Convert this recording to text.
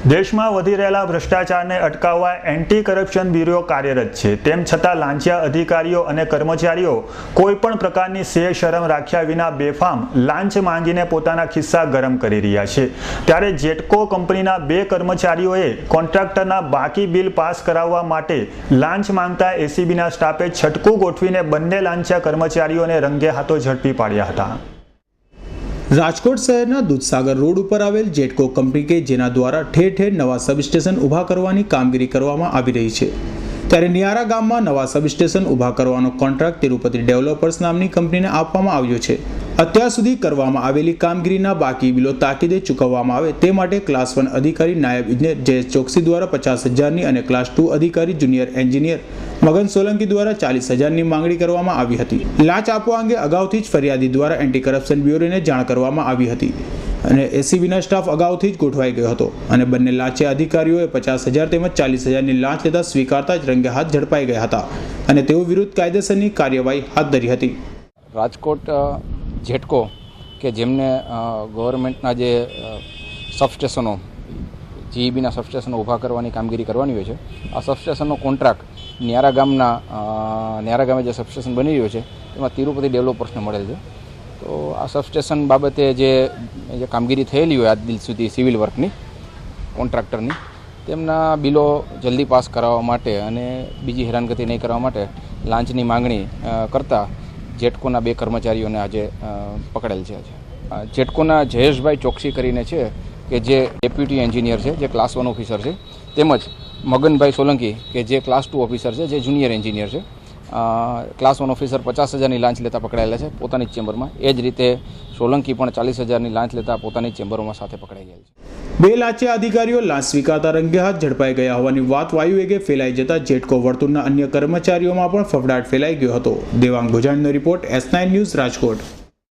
દેશમાં વધી રહેલા ભ્રષ્ટાચારને અટકાવવા એન્ટી કરપ્શન બ્યુરો કાર્યરત છે। તેમ છતાં લાંચિયા અધિકારીઓ અને કર્મચારીઓ કોઈપણ પ્રકારની સેર શરમ રાખ્યા વિના બેફામ લાંચ માંગીને પોતાના ખિસ્સા ગરમ કરી રહ્યા છે। ત્યારે જેટકો કંપનીના 2 કર્મચારીઓએ કોન્ટ્રાક્ટરના બાકી બિલ પાસ કરાવવા માટે લાંચ માંગતા એસીબીના સ્ટાફે છટકું ગોઠવીને બંને લાંચિયા કર્મચારીઓને રંગે હાથો ઝડપી પાડ્યા હતા। રાજકોટ શહેરના દૂધસાગર રોડ ઉપર આવેલ જેટકો કંપની કે જેના દ્વારા ઠેર ઠેર નવા સબસ્ટેશન ઊભા કરવાની કામગીરી કરવામાં આવી રહી છે, ત્યારે નિયારા ગામમાં નવા સબસ્ટેશન ઊભા કરવાનો કોન્ટ્રાક્ટ તિરુપતિ ડેવલપર્સ નામની કંપનીને આપવામાં આવ્યો છે। અત્યાર સુધી કરવામાં આવેલી કામગીરીના બાકી બિલો તાકીદે ચૂકવવામાં આવે તે માટે ક્લાસ 1 અધિકારી નાયબ ઇજનેર જયેશ ચોકસી દ્વારા 50,000ની અને ક્લાસ 2 અધિકારી જુનિયર એન્જિનિયર મગન સોલંકી દ્વારા 40,000ની માંગણી કરવામાં આવી હતી। લાંચ આપવા અંગે અગાઉથી જ ફરિયાદી દ્વારા એન્ટી કરપ્શન બ્યુરોને જાણ કરવામાં આવી હતી અને એસીબીના સ્ટાફ અગાઉથી જ ગોઠવાઈ ગયો હતો અને બંને લાંચિયા અધિકારીઓએ 50,000 તેમજ 40,000ની લાંચ લેતા સ્વીકારતા જ રંગે હાથ ઝડપાઈ ગયા હતા અને તેઓ વિરુદ્ધ કાયદેસરની કાર્યવાહી હાથ ધરી હતી। રાજકોટ જેટકો કે જેમને ગવર્મેન્ટના જે સબસ્ટેશનો જીઈબીના સબસ્ટેશનો ઊભા કરવાની કામગીરી કરવાની હોય છે, આ સબસ્ટેશનનો કોન્ટ્રાક્ટ ન્યારા ગામે જે સબસ્ટેશન બની રહ્યું છે તેમાં તિરુપતિ ડેવલપર્સને મળેલ છે। તો આ સબસ્ટેશન બાબતે જે કામગીરી થયેલી હોય આજ દિન સુધી સિવિલ વર્કની કોન્ટ્રાક્ટરની, તેમના બિલો જલ્દી પાસ કરાવવા માટે અને બીજી હેરાનગતિ નહીં કરવા માટે લાંચની માંગણી કરતા જેટકોના 2 કર્મચારીઓને આજે પકડેલ છે। જેટકોના જયેશભાઈ ચોકસી કરીને છે કે જે ડેપ્યુટી એન્જિનિયર છે, જે ક્લાસ 1 ઓફિસર છે, તેમજ મગનભાઈ સોલંકી કે જે ક્લાસ 2 ઓફિસર છે, જે જુનિયર એન્જિનિયર છે। ક્લાસ 1 ઓફિસર 50,000ની લાંચ લેતા પકડાયેલા છે પોતાની જ ચેમ્બરમાં, એ જ રીતે સોલંકી પણ 40,000ની લાંચ લેતા પોતાની ચેમ્બરોમાં સાથે પકડાઈ ગયેલ છે। 2 લાંચિયા અધિકારીઓ લાંચ સ્વીકારતા રંગે હાથ ઝડપાઈ ગયા હોવાની વાત વાયુવેગે ફેલાઈ જતા જેટકો વર્તુળના અન્ય કર્મચારીઓમાં પણ ફફડાટ ફેલાઈ ગયો હતો। દેવાંગ ભુજાણીનો રિપોર્ટ S9 ન્યૂઝ રાજકોટ।